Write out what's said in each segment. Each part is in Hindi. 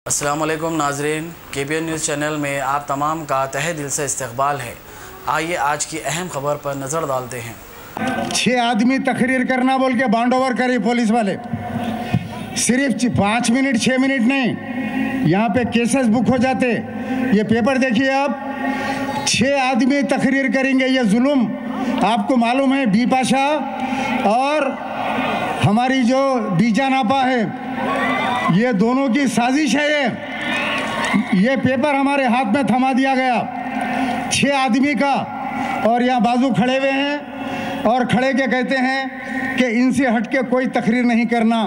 अस्सलामुअलैकुम नाजरीन, KBN न्यूज़ चैनल में आप तमाम का तहे दिल से इस्तकबाल है। आइए आज की अहम खबर पर नज़र डालते हैं। 6 आदमी तकरीर करना बोल के बाउंड ओवर करे पुलिस वाले, सिर्फ 5 मिनट 6 मिनट नहीं, यहाँ पे केसेस बुक हो जाते। ये पेपर देखिए आप, 6 आदमी तकरीर करेंगे, ये जुल्म आपको मालूम है। बिपाशा और हमारी जो बीजानापा है, ये दोनों की साजिश है। ये पेपर हमारे हाथ में थमा दिया गया 6 आदमी का, और यहाँ बाजू खड़े हुए हैं और खड़े के कहते हैं कि इनसे हटके कोई तकरीर नहीं करना।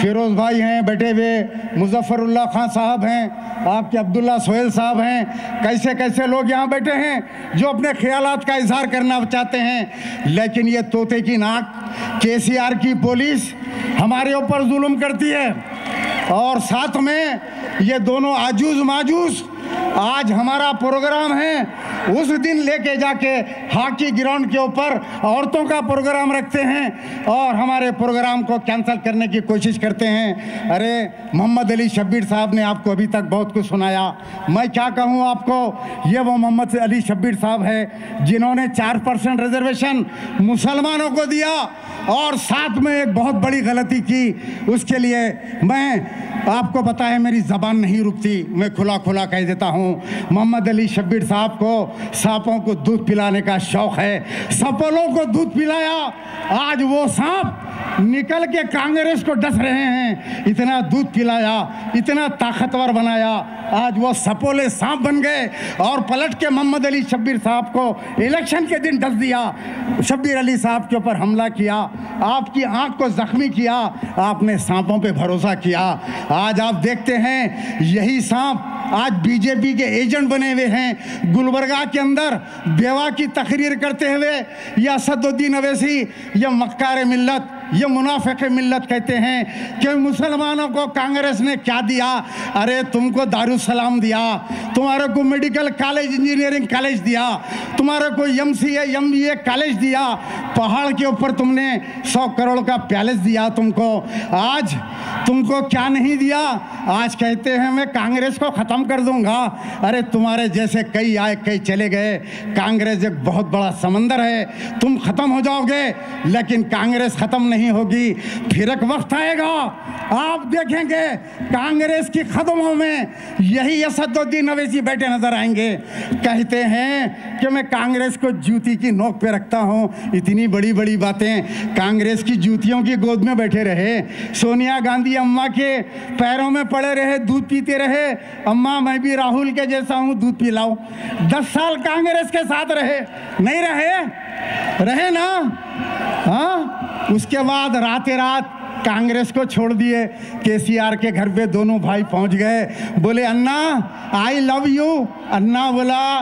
फिरोज़ भाई हैं बैठे हुए, मुजफ्फरुल्लाह खान साहब हैं, आपके अब्दुल्ला सोहेल साहब हैं, कैसे कैसे लोग यहाँ बैठे हैं जो अपने ख्यालात का इजहार करना चाहते हैं। लेकिन ये तोते की नाक KCR की पुलिस हमारे ऊपर जुल्म करती है, और साथ में ये दोनों आजूज माजूज आज हमारा प्रोग्राम है उस दिन लेके जाके हॉकी ग्राउंड के ऊपर औरतों का प्रोग्राम रखते हैं और हमारे प्रोग्राम को कैंसिल करने की कोशिश करते हैं। अरे मोहम्मद अली शब्बीर साहब ने आपको अभी तक बहुत कुछ सुनाया, मैं क्या कहूँ आपको। ये वो मोहम्मद अली शब्बीर साहब है जिन्होंने 4% रिजर्वेशन मुसलमानों को दिया और साथ में एक बहुत बड़ी गलती की। उसके लिए मैं आपको पता है मेरी ज़बान नहीं रुकती, मैं खुला खुला कह देता हूँ। मोहम्मद अली शब्बीर साहब को सांपों को दूध पिलाने का शौक़ है, सपोलों को दूध पिलाया, आज वो सांप निकल के कांग्रेस को डस रहे हैं। इतना दूध पिलाया, इतना ताकतवर बनाया, आज वो सपोले सांप बन गए और पलट के मोहम्मद अली शब्बीर साहब को इलेक्शन के दिन डस दिया। शब्बीर अली साहब के ऊपर हमला किया, आपकी आंख को जख्मी किया, आपने सांपों पे भरोसा किया। आज आप देखते हैं यही सांप आज बीजेपी के एजेंट बने हुए हैं। गुलबर्गा के अंदर बेवा की तकरीर करते हुए या असदुद्दीन अवैसी, या मक्कार मिल्लत, ये मुनाफिक मिल्लत कहते हैं कि मुसलमानों को कांग्रेस ने क्या दिया। अरे तुमको दारुसलाम दिया, तुम्हारे को मेडिकल कॉलेज इंजीनियरिंग कॉलेज दिया, तुम्हारे को MCA MBA कॉलेज दिया, पहाड़ के ऊपर तुमने 100 करोड़ का पैलेस दिया तुमको। आज तुमको क्या नहीं दिया। आज कहते हैं मैं कांग्रेस को ख़त्म कर दूंगा। अरे तुम्हारे जैसे कई आए कई चले गए। कांग्रेस एक बहुत बड़ा समंदर है, तुम ख़त्म हो जाओगे लेकिन कांग्रेस ख़त्म नहीं होगी। फिर एक वक्त आएगा आप देखेंगे कांग्रेस की कदमों में यही असदुद्दीन अवैसी बैठे नजर आएंगे। कहते हैं कि मैं कांग्रेस को जूती की नोक पे रखता हूं। इतनी बड़ी बड़ी बातें, कांग्रेस की जूतियों की गोद में बैठे रहे, सोनिया गांधी अम्मा के पैरों में पड़े रहे, दूध पीते रहे। अम्मा मैं भी राहुल के जैसा हूं, दूध पिलाओ। 10 साल कांग्रेस के साथ रहे, नहीं रहे ना। हाँ, उसके बाद रात रात कांग्रेस को छोड़ दिए। KCR के घर पे दोनों भाई पहुंच गए, बोले अन्ना आई लव यू। अन्ना बोला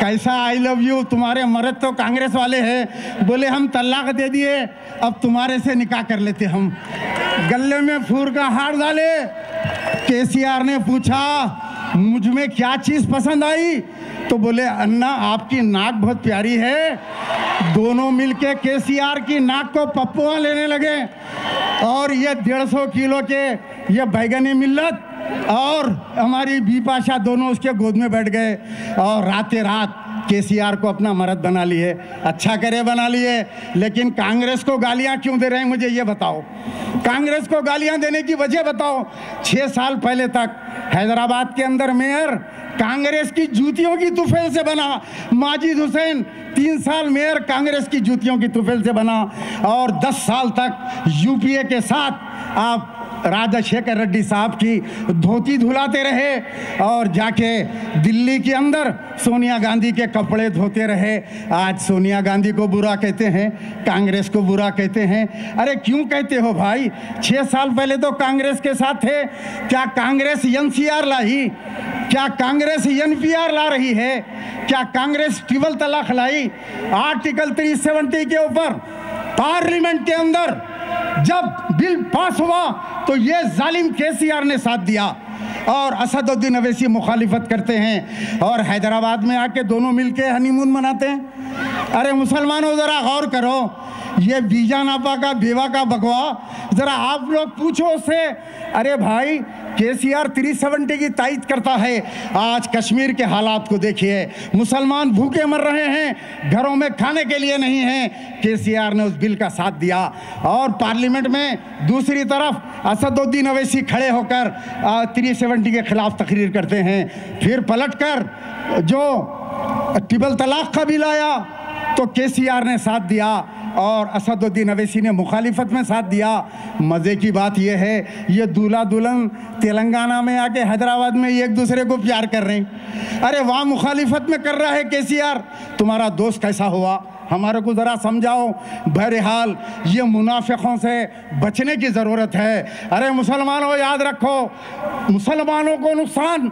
कैसा आई लव यू, तुम्हारे मर्द तो कांग्रेस वाले हैं। बोले हम तलाक दे दिए, अब तुम्हारे से निकाह कर लेते हम। गले में फूर का हार डाले। KCR ने पूछा मुझ में क्या चीज़ पसंद आई, तो बोले अन्ना आपकी नाक बहुत प्यारी है। दोनों मिलके KCR की नाक को पप्पुआ लेने लगे और ये 150 किलो के ये बैगनी मिल्लत और हमारी बिपाशा दोनों उसके गोद में बैठ गए और रातें रात KCR को अपना मर्द बना लिए। अच्छा करे बना लिए, लेकिन कांग्रेस को गालियां क्यों दे रहे हैं मुझे ये बताओ। कांग्रेस को गालियां देने की वजह बताओ। 6 साल पहले तक हैदराबाद के अंदर मेयर कांग्रेस की जूतियों की तुफैल से बना। माजिद हुसैन 3 साल मेयर कांग्रेस की जूतियों की तुफैल से बना और 10 साल तक UPA के साथ आप राजशेखर रेड्डी साहब की धोती धुलाते रहे और जाके दिल्ली के अंदर सोनिया गांधी के कपड़े धोते रहे। आज सोनिया गांधी को बुरा कहते हैं, कांग्रेस को बुरा कहते हैं। अरे क्यों कहते हो भाई? 6 साल पहले तो कांग्रेस के साथ थे। क्या कांग्रेस NCR लाई? क्या कांग्रेस NPR ला रही है? क्या कांग्रेस ट्रिपल तलाक लाई? आर्टिकल 370 के ऊपर पार्लियामेंट के अंदर जब बिल पास हुआ तो ये जालिम KCR ने साथ दिया। और असदुद्दीन अवैसी मुखालिफत करते हैं और हैदराबाद में आके दोनों मिलके हनीमून मनाते हैं। अरे मुसलमानों ज़रा गौर करो, ये बीजा नापा का बेवा का बकवा ज़रा आप लोग पूछो उससे। अरे भाई केसीआर 370 की तायद करता है। आज कश्मीर के हालात को देखिए, मुसलमान भूखे मर रहे हैं, घरों में खाने के लिए नहीं है। केसीआर ने उस बिल का साथ दिया और पार्लियामेंट में दूसरी तरफ असदुद्दीन अवैसी खड़े होकर 370 के खिलाफ तकरीर करते हैं। फिर पलटकर जो ट्रिपल तलाक का बिल आया तो केसीआर ने साथ दिया और असदुद्दीन अवैसी ने मुखालिफत में साथ दिया। मज़े की बात यह है, ये दूल्हा दुल्हन तेलंगाना में आके हैदराबाद में एक दूसरे को प्यार कर रहे हैं। अरे वहाँ मुखालिफत में कर रहा है केसीआर, तुम्हारा दोस्त कैसा हुआ, हमारे को ज़रा समझाओ। बहरहाल ये मुनाफिकों से बचने की ज़रूरत है। अरे मुसलमानों याद रखो, मुसलमानों को नुकसान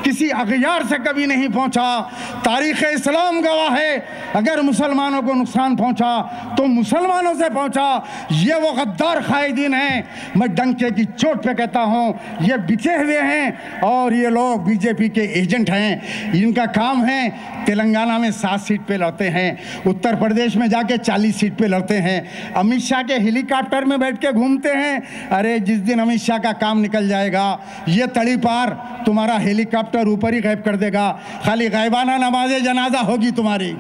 किसी अगयार से कभी नहीं पहुंचा। तारीख़ इस्लाम गवाह है, अगर मुसलमानों को नुकसान पहुंचा तो मुसलमानों से पहुंचा। ये वो गद्दार कायदीन हैं, मैं डंके की चोट पे कहता हूं, ये बिके हुए हैं और ये लोग बीजेपी के एजेंट हैं। इनका काम है तेलंगाना में 7 सीट पे लड़ते हैं, उत्तर प्रदेश में जाके 40 सीट पे लड़ते हैं, अमित शाह के हेलीकॉप्टर में बैठ के घूमते हैं। अरे जिस दिन अमित शाह का काम निकल जाएगा, ये तड़ी पार तुम्हारा हेलीकॉप्टर ऊपर ही गायब कर देगा, खाली गायबाना नमाज़े जनाजा होगी तुम्हारी।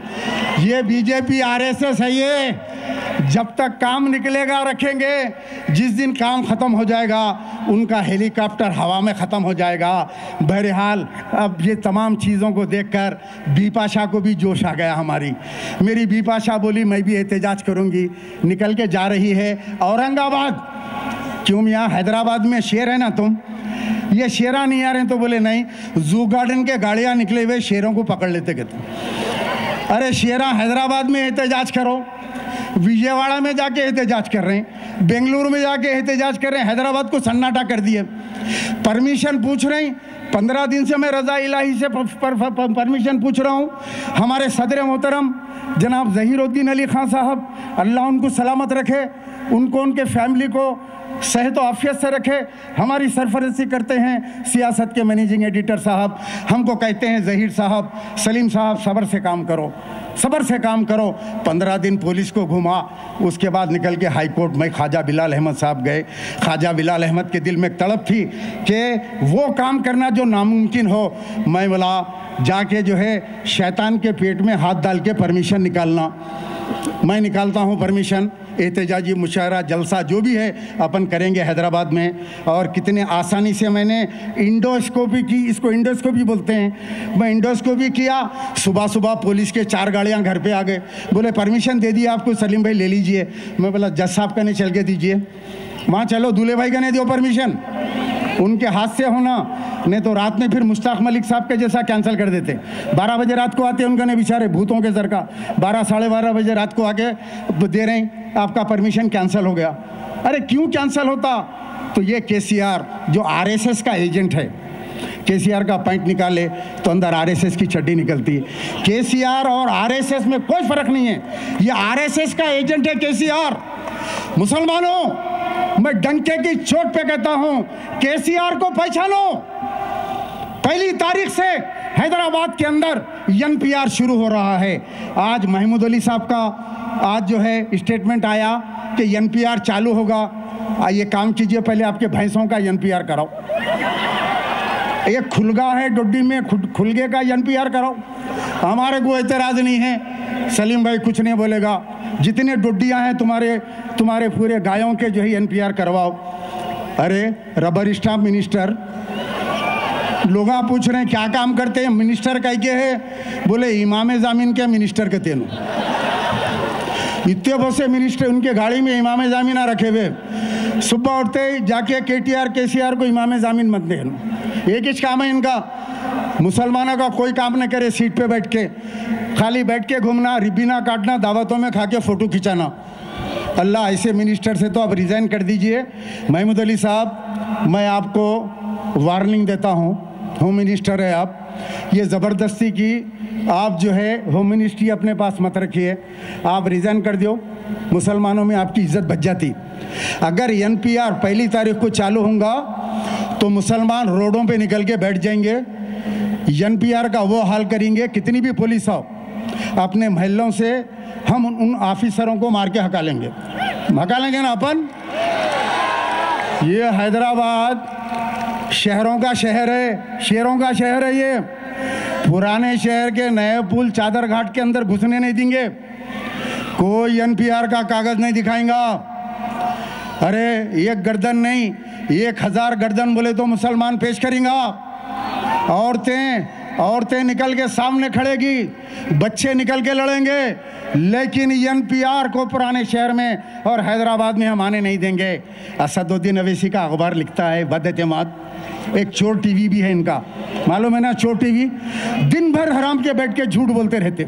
ये बीजेपी आरएसएस है, ये जब तक काम निकलेगा रखेंगे, जिस दिन काम ख़त्म हो जाएगा उनका हेलीकॉप्टर हवा में ख़त्म हो जाएगा। बहरहाल अब ये तमाम चीज़ों को देखकर बिपाशा को भी जोश आ गया हमारी। मेरी बिपाशा बोली मैं भी एहतजाज करूँगी, निकल के जा रही है औरंगाबाद। क्यों यहाँ हैदराबाद में शेर है ना तुम, ये शेरा नहीं आ रहे तो बोले नहीं, जू गार्डन के गाड़ियाँ निकले हुए शेरों को पकड़ लेते कहते। अरे शेरा हैदराबाद में एहतजाज करो, विजयवाड़ा में जाके एहतजाज कर रहे हैं, बेंगलुरु में जाके एहतजाज कर रहे हैं, हैदराबाद को सन्नाटा कर दिए। परमिशन पूछ रहे हैं, 15 दिन से मैं रज़ा इलाही से परमिशन पूछ रहा हूँ। हमारे सदर मोहतरम जनाब ज़हीरुद्दीन अली खान साहब, अल्लाह उनको सलामत रखे, उनको उनके फैमिली को सेहत आफियत से रखे, हमारी सरफरस्ती करते हैं सियासत के मैनेजिंग एडिटर साहब। हमको कहते हैं ज़हीर साहब, सलीम साहब, सब्र से काम करो, सब्र से काम करो। 15 दिन पुलिस को घुमा, उसके बाद निकल के हाई कोर्ट में ख्वाजा बिलाल अहमद साहब गए। ख्वाजा बिलाल अहमद के दिल में एक तड़प थी कि वो काम करना जो नामुमकिन हो। मैं बोला जाके जो है शैतान के पेट में हाथ डाल के परमिशन निकालना। मैं निकालता हूँ परमिशन, एहतजाजी मुशायरा जलसा जो भी है अपन करेंगे हैदराबाद में। और कितने आसानी से मैंने इंडोस्कोपी की, इसको इंडोस्कोपी बोलते हैं, मैं इंडोस्कोपी किया। सुबह सुबह पुलिस के 4 गाड़ियाँ घर पे आ गए, बोले परमिशन दे दी आपको सलीम भाई, ले लीजिए। मैं बोला जज साहब का नहीं, चल के दीजिए वहाँ, चलो दूल्हे भाई का नहीं दो परमिशन, उनके हाथ से होना, नहीं तो रात में फिर मुश्ताक मलिक साहब के जैसा कैंसिल कर देते। 12 बजे रात को आते उनका नहीं, बेचारे भूतों के सर का 12 साढ़े 12 बजे रात को आके दे रहे हैं आपका परमिशन कैंसिल हो गया। अरे क्यों कैंसिल होता? तो ये केसीआर जो आरएसएस का एजेंट है, केसीआर का पॉइंट निकाले तो अंदर आरएसएस की चड्डी निकलती है। केसीआर और आरएसएस में कोई फर्क नहीं है, ये आरएसएस का एजेंट है केसीआर। मुसलमानों मैं डंके की चोट पे कहता हूं, केसीआर को पहचानो। 1 तारीख से हैदराबाद के अंदर एनपीआर शुरू हो रहा है। आज महमूद अली साहब का आज जो है स्टेटमेंट आया कि एनपीआर चालू होगा। ये काम कीजिए, पहले आपके भैंसों का एनपीआर कराओ। एक खुलगा है डोडी में, खुलगे का एनपीआर कराओ। हमारे को एतराज़ नहीं है, सलीम भाई कुछ नहीं बोलेगा। जितने डोडियाँ हैं तुम्हारे पूरे गायों के जो है एनपीआर करवाओ। अरे रबर स्टाम्प मिनिस्टर, लोग पूछ रहे हैं क्या काम करते हैं, मिनिस्टर कह के है, बोले इमाम जामीन के मिनिस्टर के तेनो। इतने बहुत से मिनिस्टर उनके गाड़ी में इमाम जामीन रखे हुए, सुबह उठते ही जाके केटीआर केसीआर को इमाम जामीन मत देना। एक ही काम है इनका, मुसलमानों का कोई काम न करे, सीट पे बैठ के खाली बैठ के घूमना, रिबीना काटना, दावतों में खा के फ़ोटो खिंचाना। अल्लाह ऐसे मिनिस्टर से तो आप रिज़ाइन कर दीजिए। महमूद अली साहब, मैं आपको वार्निंग देता हूँ, होम मिनिस्टर है आप, ये ज़बरदस्ती की आप जो है होम मिनिस्ट्री अपने पास मत रखिए, आप रिज़ाइन कर दो, मुसलमानों में आपकी इज्जत बच जाती। अगर एनपीआर 1 तारीख को चालू होगा तो मुसलमान रोडों पे निकल के बैठ जाएंगे, एनपीआर का वो हाल करेंगे। कितनी भी पुलिस हो, अपने महलों से हम उन ऑफिसरों को मार के हका लेंगे ना अपन। ये हैदराबाद शहरों का शहर है, शेरों का शहर है। ये पुराने शहर के नए पुल चादर घाट के अंदर घुसने नहीं देंगे, कोई एनपीआर का कागज नहीं दिखाएगा। अरे एक गर्दन नहीं, 1000 गर्दन बोले तो मुसलमान पेश करेंगा। औरतें निकल के सामने खड़ेगी, बच्चे निकल के लड़ेंगे, लेकिन एनपीआर को पुराने शहर में और हैदराबाद में हम आने नहीं देंगे। असदुद्दीन अवैसी का अखबार लिखता है बद-एतमाद, एक चोर टीवी भी है इनका, मालूम है ना, चोर टीवी। दिन भर हराम के बैठ के झूठ बोलते रहते।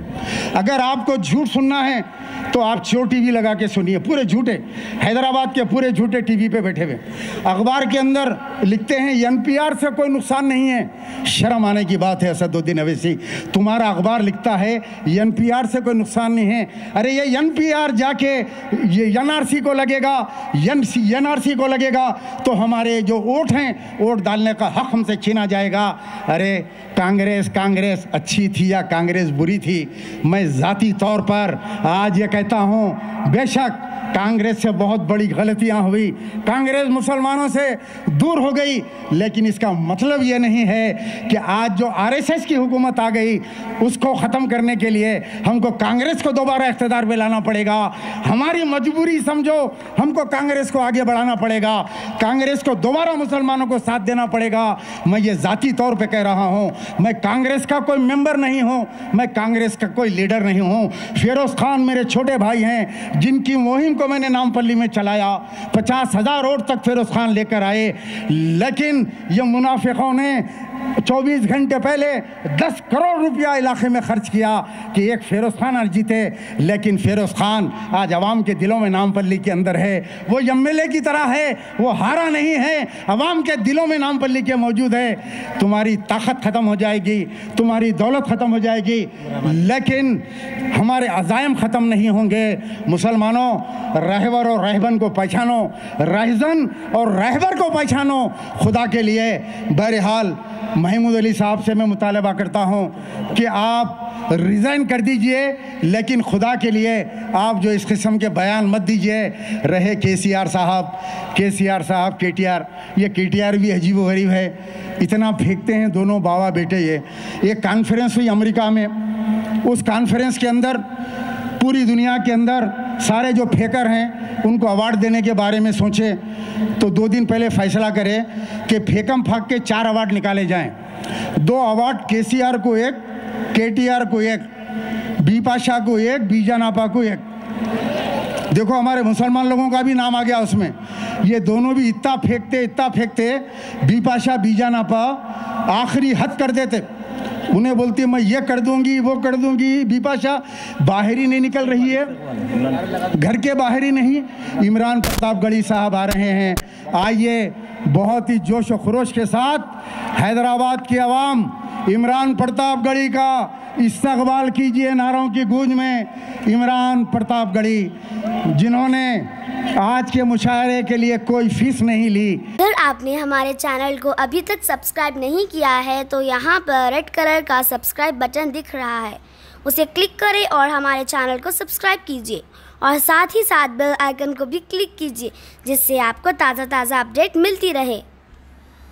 अगर आपको झूठ सुनना है तो आप चोर टीवी लगा के सुनिए, पूरे झूठे, हैदराबाद के पूरे झूठे टीवी पे बैठे हुए। अखबार के अंदर लिखते हैं एनपीआर से कोई नुकसान नहीं है। शर्म आने की बात है असदुद्दीन अवैसी, तुम्हारा अखबार लिखता है एनपीआर से कोई नुकसान नहीं है। अरे ये एनपीआर जाके ये एनआरसी को लगेगा, एनआरसी को लगेगा तो हमारे जो वोट हैं, वोट डालने का हक हमसे छीना जाएगा। अरे कांग्रेस अच्छी थी या कांग्रेस बुरी थी, मैं ज़ाती तौर पर आज ये कहता हूँ, बेशक कांग्रेस से बहुत बड़ी गलतियां हुई, कांग्रेस मुसलमानों से दूर हो गई, लेकिन इसका मतलब ये नहीं है कि आज जो आरएसएस की हुकूमत आ गई उसको ख़त्म करने के लिए हमको कांग्रेस को दोबारा इख्तिदार में लाना पड़ेगा। हमारी मजबूरी समझो, हमको कांग्रेस को आगे बढ़ाना पड़ेगा, कांग्रेस को दोबारा मुसलमानों को साथ देना पड़ेगा। मैं ये ज़ाती तौर पर कह रहा हूँ, मैं कांग्रेस का कोई मेंबर नहीं हूँ, मैं कांग्रेस का कोई लीडर नहीं हूँ। फिरोज़ खान मेरे छोटे भाई हैं, जिनकी मुहिम को मैंने नामपल्ली में चलाया, 50,000 वोट तक फिरोज़ खान लेकर आए, लेकिन ये मुनाफिकों ने 24 घंटे पहले 10 करोड़ रुपया इलाके में खर्च किया कि एक फिरोज़ खान आज जीते। लेकिन फिरोज़ खान आज अवाम के दिलों में नामपल्ली के अंदर है, वो एमएलए की तरह है, वो हारा नहीं है, अवाम के दिलों में नामपल्ली के मौजूद है। तुम्हारी ताकत ख़त्म हो जाएगी, तुम्हारी दौलत ख़त्म हो जाएगी, लेकिन हमारे अज़ाइम ख़त्म नहीं होंगे। मुसलमानों, रहबर और रहबन को पहचानो, रहजन और रहबर को पहचानो खुदा के लिए। बहरहाल महमूद अली साहब से मैं मुतालबा करता हूँ कि आप रिज़ाइन कर दीजिए, लेकिन खुदा के लिए आप जो इस किस्म के बयान मत दीजिए। रहे केसीआर साहब, केटीआर, ये केटीआर भी अजीब व गरीब है, इतना फेंकते हैं दोनों बाबा बेटे। ये एक कॉन्फ्रेंस हुई अमेरिका में, उस कॉन्फ्रेंस के अंदर पूरी दुनिया के अंदर सारे जो फेंकर हैं उनको अवार्ड देने के बारे में सोचे, तो 2 दिन पहले फैसला करे कि फेंकम फाक के 4 अवार्ड निकाले जाएं। 2 अवार्ड केसीआर को एक, केटीआर को एक, बिपाशा को एक, बीजानापा को एक। देखो हमारे मुसलमान लोगों का भी नाम आ गया उसमें। ये दोनों भी इतना फेंकते, बिपाशा बीजानापा आखिरी हद कर देते। उन्हें बोलती है मैं ये कर दूंगी, वो कर दूंगी। बिपाशा बाहर ही नहीं निकल रही है, घर के बाहर ही नहीं। इमरान प्रतापगढ़ी साहब आ रहे हैं, आइए बहुत ही जोश व खरोश के साथ हैदराबाद की आवाम इमरान प्रतापगढ़ी का इस्तकबाल कीजिए नारों की गूंज में। इमरान प्रतापगढ़ी, जिन्होंने आज के मुशायरे के लिए कोई फीस नहीं ली। अगर आपने हमारे चैनल को अभी तक सब्सक्राइब नहीं किया है तो यहाँ पर रेड कलर का सब्सक्राइब बटन दिख रहा है, उसे क्लिक करें और हमारे चैनल को सब्सक्राइब कीजिए, और साथ ही साथ बेल आइकन को भी क्लिक कीजिए, जिससे आपको ताज़ा अपडेट मिलती रहे।